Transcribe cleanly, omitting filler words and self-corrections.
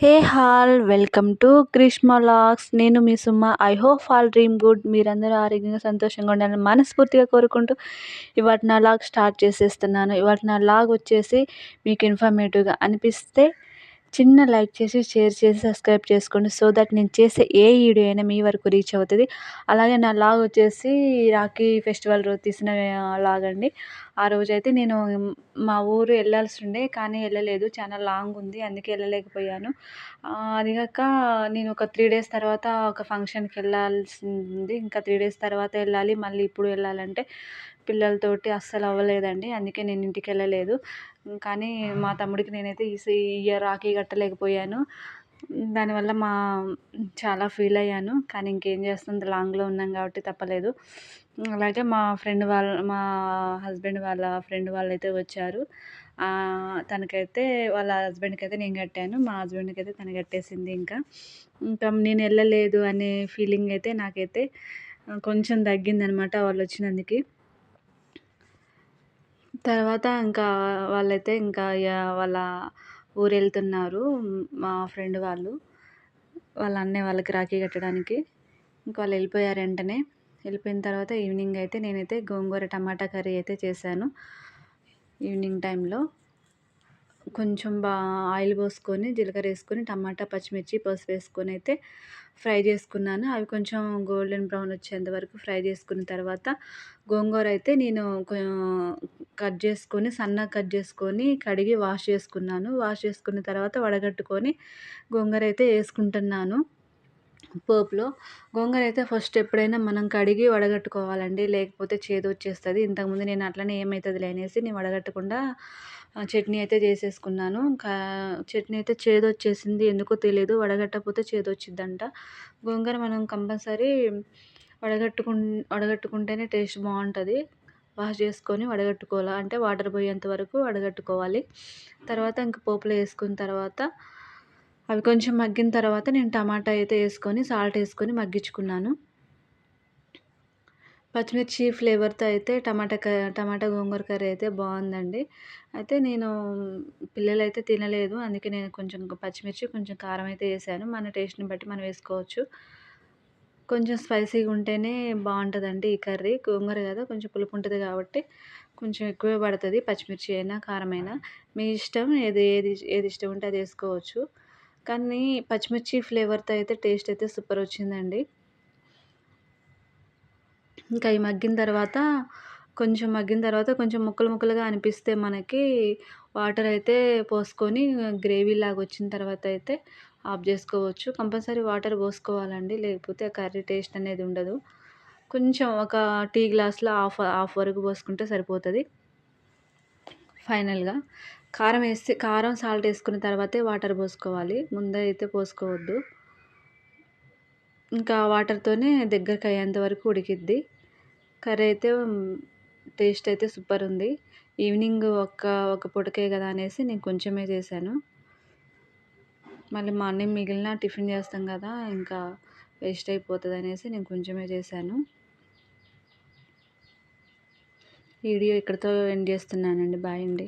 Hey all welcome to Greeshma logs. నేను మీ Suma. I hope all dream good. మీరందరూ ఆరోగ్యంగా సంతోషంగా ఉండాలని మనస్ఫూర్తిగా కోరుకుంటూ ఇవాటి నా లాగ్ స్టార్ట్ చేసేస్తున్నాను. ఇవాటి నా లాగ్ వచ్చేసి మీకు ఇన్ఫర్మేటివ్గా అనిపిస్తే చిన్న లైక్ చేసి షేర్ చేసి సబ్స్క్రైబ్ చేసుకోండి. సో దట్ నేను చేసే ఏ వీడియో అయినా మీ వరకు రీచ్ అవుతుంది. అలాగే నా లాగ్ వచ్చేసి రాఖీ ఫెస్టివల్ రోజు తీసిన లాగ్ అండి. ఆ రోజైతే నేను మా ఊరు వెళ్ళాల్సి ఉండే కానీ వెళ్ళలేదు, చాలా లాంగ్ ఉంది, అందుకే వెళ్ళలేకపోయాను. అదిగాక నేను ఒక 3 డేస్ తర్వాత ఒక ఫంక్షన్కి వెళ్ళాల్సింది. ఇంకా 3 డేస్ తర్వాత వెళ్ళాలి, మళ్ళీ ఇప్పుడు వెళ్ళాలంటే పిల్లలతోటి అస్సలు అవ్వలేదండి. అందుకే నేను ఇంటికి వెళ్ళలేదు. కానీ మా తమ్ముడికి నేనైతే ఈ ఇయర్ రాఖీ కట్టలేకపోయాను. దానివల్ల చాలా ఫీల్ అయ్యాను. కానీ ఇంకేం చేస్తాం, లాంగ్లో ఉన్నాం కాబట్టి తప్పలేదు. అలాగే మా హస్బెండ్ వాళ్ళ ఫ్రెండ్ వాళ్ళైతే వచ్చారు. తనకైతే వాళ్ళ హస్బెండ్కి అయితే నేను కట్టాను, మా హస్బెండ్కి అయితే తను కట్టేసింది. ఇంకా నేను వెళ్ళలేదు అనే ఫీలింగ్ అయితే నాకైతే కొంచెం తగ్గిందనమాట వాళ్ళు వచ్చినందుకు. తర్వాత ఇంకా వాళ్ళైతే ఇంకా వాళ్ళ ఊరు వెళ్తున్నారు, మా ఫ్రెండ్ వాళ్ళు వాళ్ళ అన్నయ్య వాళ్ళకి రాఖీ కట్టడానికి. ఇంకా వాళ్ళు వెళ్ళిపోయారు. వెంటనే వెళ్ళిపోయిన తర్వాత ఈవినింగ్ అయితే నేనైతే గోంగూర టమాటా కర్రీ అయితే చేశాను. ఈవినింగ్ టైంలో కొంచెం ఆయిల్ పోసుకొని జీలకర్ర వేసుకొని టమాటా పచ్చిమిర్చి పసుపు వేసుకొని అయితే ఫ్రై చేసుకున్నాను. అవి కొంచెం గోల్డెన్ బ్రౌన్ వచ్చేంత వరకు ఫ్రై చేసుకున్న తర్వాత గోంగూర అయితే నేను సన్నగా కట్ చేసుకొని కడిగి వాష్ చేసుకున్నాను. వాష్ చేసుకున్న తర్వాత వడగట్టుకొని గోంగూర అయితే వేసుకుంటున్నాను పోపులో. గోంగూర అయితే ఫస్ట్ ఎప్పుడైనా మనం కడిగి వడగట్టుకోవాలండి, లేకపోతే చేదు వచ్చేస్తుంది. ఇంతకుముందు నేను అట్లనే ఏమవుతుందిలే అనేసి నేను వడగట్టకుండా చట్నీ అయితే చేసేసుకున్నాను. చట్నీ అయితే చేదు వచ్చేసింది, ఎందుకో తెలియదు. వడగట్టకపోతే చేదు వచ్చిద్దంట. గోంగూర మనం కంపల్సరీ వడగట్టుకుంటేనే టేస్ట్ బాగుంటుంది. వాష్ చేసుకొని వడగట్టుకోవాలి, అంటే వాటర్ పోయేంత వరకు వడగట్టుకోవాలి. తర్వాత ఇంక పోపులో వేసుకున్న తర్వాత అవి కొంచెం మగ్గిన తర్వాత నేను టమాటా అయితే వేసుకొని సాల్ట్ వేసుకొని మగ్గించుకున్నాను. పచ్చిమిర్చి ఫ్లేవర్తో అయితే టమాటా గోంగూర కర్రీ అయితే బాగుందండి. అయితే పిల్లలైతే తినలేదు, అందుకే నేను కొంచెం పచ్చిమిర్చి కొంచెం కారం అయితే వేసాను. మన టేస్ట్ని బట్టి మనం వేసుకోవచ్చు. కొంచెం స్పైసీగా ఉంటేనే బాగుంటుందండి ఈ కర్రీ. గోంగూర కదా కొంచెం పులుపు ఉంటుంది కాబట్టి కొంచెం ఎక్కువే పడుతుంది, పచ్చిమిర్చి అయినా కారమైనా మీ ఇష్టం. ఏది ఇష్టం ఉంటే అది వేసుకోవచ్చు. కానీ పచ్చిమిర్చి ఫ్లేవర్తో అయితే టేస్ట్ అయితే సూపర్ వచ్చిందండి. ఇంకా అవి మగ్గిన తర్వాత కొంచెం ముక్కలు ముక్కలుగా అనిపిస్తే మనకి వాటర్ అయితే పోసుకొని గ్రేవీలాగా వచ్చిన తర్వాత అయితే ఆఫ్ చేసుకోవచ్చు. కంపల్సరీ వాటర్ పోసుకోవాలండి, లేకపోతే ఆ కర్రీ టేస్ట్ అనేది ఉండదు. కొంచెం ఒక టీ గ్లాస్లో హాఫ్ వరకు పోసుకుంటే సరిపోతుంది. ఫైనల్గా కారం సాల్ట్ వేసుకున్న తర్వాతే వాటర్ పోసుకోవాలి, ముందే అయితే పోసుకోవద్దు. ఇంకా వాటర్తోనే దగ్గరికి అయ్యేంత వరకు ఉడికిద్ది కర్రీ అయితే. టేస్ట్ అయితే సూపర్ ఉంది. ఈవినింగ్ ఒక పూటకే కదా అనేసి నేను కొంచెమే చేశాను. మళ్ళీ మార్నింగ్ మిగిలిన టిఫిన్ చేస్తాం కదా, ఇంకా వేస్ట్ అయిపోతుంది అనేసి నేను కొంచెమే చేశాను. వీడియో ఇక్కడితో ఎండ్ చేస్తున్నానండి. బాయ్ అండి.